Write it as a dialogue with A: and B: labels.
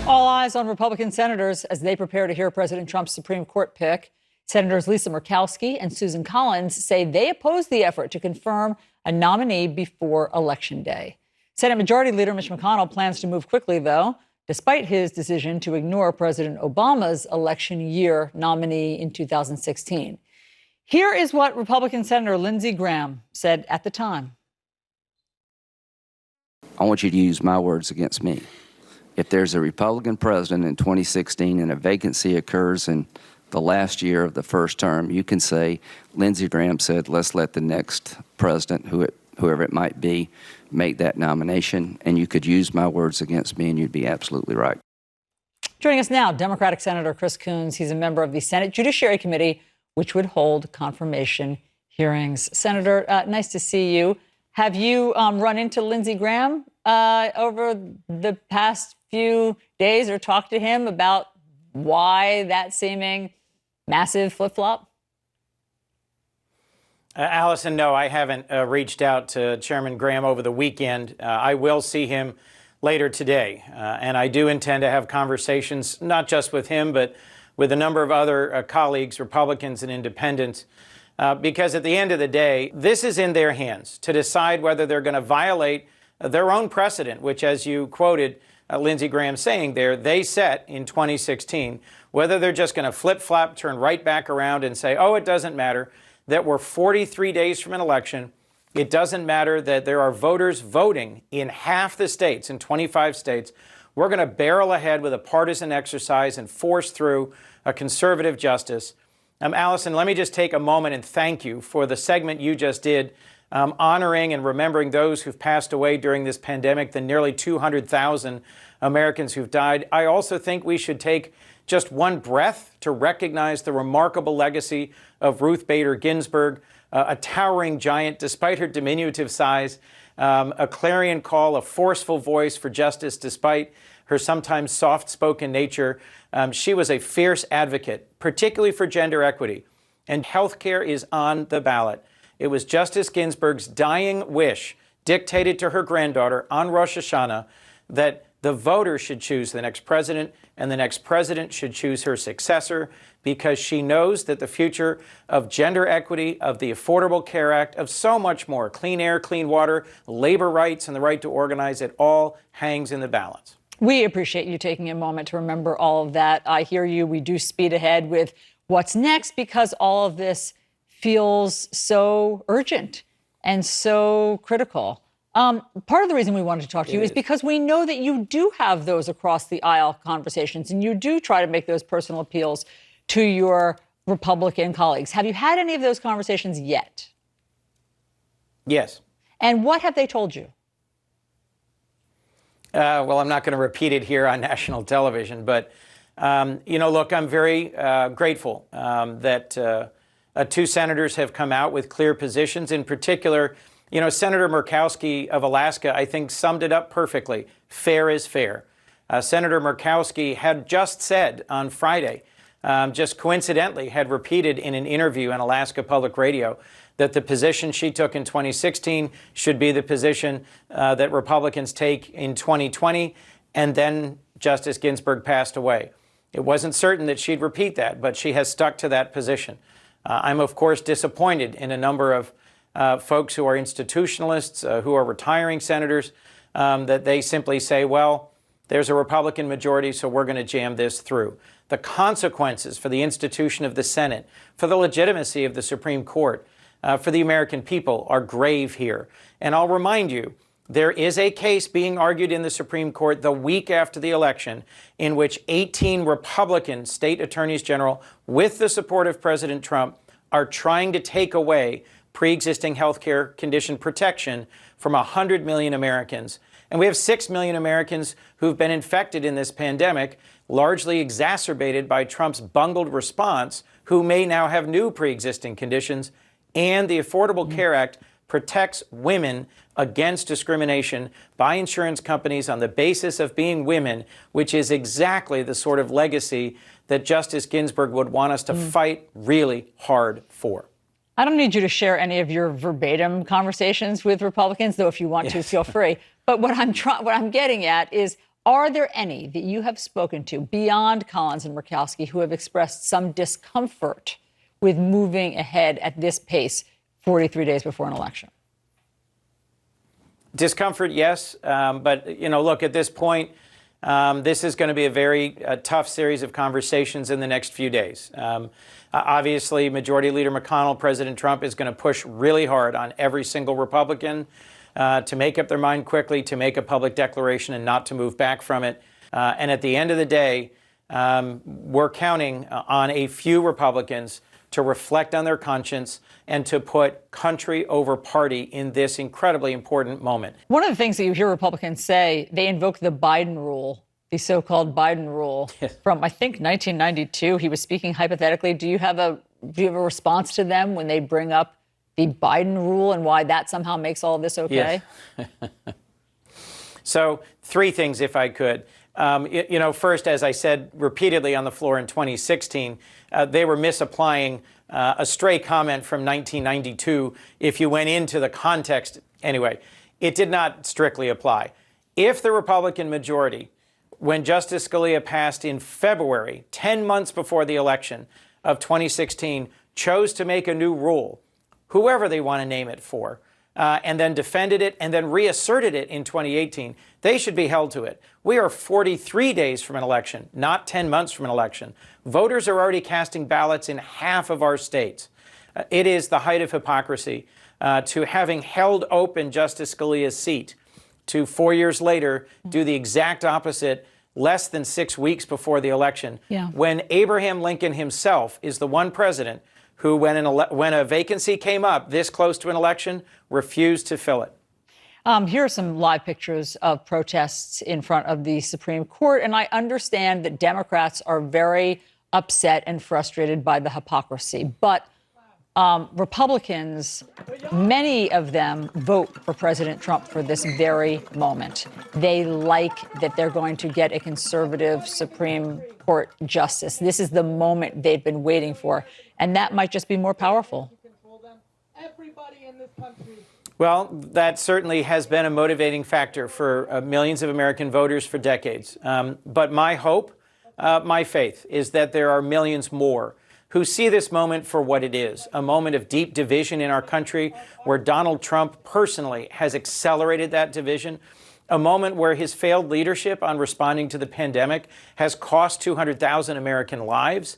A: All eyes on Republican senators as they prepare to hear President Trump's Supreme Court pick. Senators Sen Murkowski and Susan Collins say they oppose the effort to confirm a nominee before Election Day. Senate Majority Leader Mitch McConnell plans to move quickly, though, despite his decision to ignore President Obama's election year nominee in 2016. Here is what Republican Senator Lindsey Graham said at the time.
B: I want you to use my words against me. If there's a Republican president in 2016 and a vacancy occurs in the last year of the first term, you can say, Lindsey Graham said, let's let the next president, whoever it might be, make that nomination. And you could use my words against me, and you'd be absolutely right.
A: Joining us now, Democratic Senator Chris Coons. He's a member of the Senate Judiciary Committee, which would hold confirmation hearings. Senator, nice to see you. Have you run into Lindsey Graham over the past few days or talked to him about why that seeming massive flip-flop?
C: Allison, no, I haven't reached out to Chairman Graham over the weekend. I will see him later today, and I do intend to have conversations, not just with him, but with a number of other colleagues, Republicans and independents, because at the end of the day, this is in their hands to decide whether they're going to violate their own precedent, which, as you quoted Lindsey Graham saying there, they set in 2016, whether they're just going to flip-flop, turn right back around and say, oh, it doesn't matter that we're 43 days from an election. It doesn't matter that there are voters voting in half the states, in 25 states. We're going to barrel ahead with a partisan exercise and force through a conservative justice. Allison, let me just take a moment and thank you for the segment you just did, honoring and remembering those who've passed away during this pandemic, the nearly 200,000 Americans who've died. I also think we should take just one breath to recognize the remarkable legacy of Ruth Bader Ginsburg, a towering giant despite her diminutive size, a clarion call, a forceful voice for justice despite her sometimes soft-spoken nature. She was a fierce advocate, particularly for gender equity, and health care is on the ballot. It was Justice Ginsburg's dying wish, dictated to her granddaughter on Rosh Hashanah, that the voters should choose the next president, and the next president should choose her successor, because she knows that the future of gender equity, of the Affordable Care Act, of so much more, clean air, clean water, labor rights, and the right to organize, it all hangs in the balance.
A: We appreciate you taking a moment to remember all of that. I hear you. We do speed ahead with what's next because all of this feels so urgent and so critical. Part of the reason we wanted to talk to you is because we know that you do have those across the aisle conversations and you do try to make those personal appeals to your Republican colleagues. Have you had any of those conversations yet?
C: Yes.
A: And what have they told you?
C: Well, I'm not going to repeat it here on national television, but, look, I'm very grateful that two senators have come out with clear positions. In particular, Senator Murkowski of Alaska, I think, summed it up perfectly. Fair is fair. Senator Murkowski had just said on Friday, just coincidentally had repeated in an interview on Alaska Public Radio, that the position she took in 2016 should be the position that Republicans take in 2020, and then Justice Ginsburg passed away. It wasn't certain that she'd repeat that, but she has stuck to that position. I'm, of course, disappointed in a number of folks who are institutionalists, who are retiring senators, that they simply say, well, there's a Republican majority, so we're going to jam this through. The consequences for the institution of the Senate, for the legitimacy of the Supreme Court, for the American people are grave here. And I'll remind you, there is a case being argued in the Supreme Court the week after the election in which 18 Republican state attorneys general, with the support of President Trump, are trying to take away pre-existing health care condition protection from 100 million Americans. And we have 6 million Americans who've been infected in this pandemic, largely exacerbated by Trump's bungled response, who may now have new pre-existing conditions. And the Affordable Care Act protects women against discrimination by insurance companies on the basis of being women, which is exactly the sort of legacy that Justice Ginsburg would want us to fight really hard for.
A: I don't need you to share any of your verbatim conversations with Republicans, though if you want to, feel free. But what I'm getting at is, Are there any that you have spoken to beyond Collins and Murkowski who have expressed some discomfort with moving ahead at this pace 43 days before an election?
C: Discomfort, yes. But, look, at this point, this is going to be a very tough series of conversations in the next few days. Obviously, Majority Leader McConnell, President Trump, is going to push really hard on every single Republican to make up their mind quickly, to make a public declaration and not to move back from it. And at the end of the day, we're counting on a few Republicans to reflect on their conscience and to put country over party in this incredibly important moment.
A: One of the things that you hear Republicans say, they invoke the Biden rule, the so-called Biden rule from, I think, 1992. He was speaking hypothetically. Do you have a response to them when they bring up the Biden rule and why that somehow makes all of this okay?
C: Yes. So 3 things, if I could. First, as I said repeatedly on the floor in 2016, they were misapplying a stray comment from 1992 if you went into the context. Anyway, it did not strictly apply. If the Republican majority, when Justice Scalia passed in February, 10 months before the election of 2016, chose to make a new rule, whoever they want to name it for, and then defended it and then reasserted it in 2018, they should be held to it. We are 43 days from an election, not 10 months from an election. Voters are already casting ballots in half of our states. It is the height of hypocrisy to, having held open Justice Scalia's seat, to 4 years later do the exact opposite less than 6 weeks before the election, when Abraham Lincoln himself is the one president who, when a vacancy came up this close to an election, refused to fill it.
A: Here are some live pictures of protests in front of the Supreme Court, and I understand that Democrats are very upset and frustrated by the hypocrisy, but Republicans, many of them vote for President Trump for this very moment. They like that they're going to get a conservative Supreme Court justice. This is the moment they've been waiting for, and that might just be more powerful.
D: Everybody in this country.
C: Well, that certainly has been a motivating factor for millions of American voters for decades. But my hope, my faith, is that there are millions more who see this moment for what it is, a moment of deep division in our country where Donald Trump personally has accelerated that division, a moment where his failed leadership on responding to the pandemic has cost 200,000 American lives,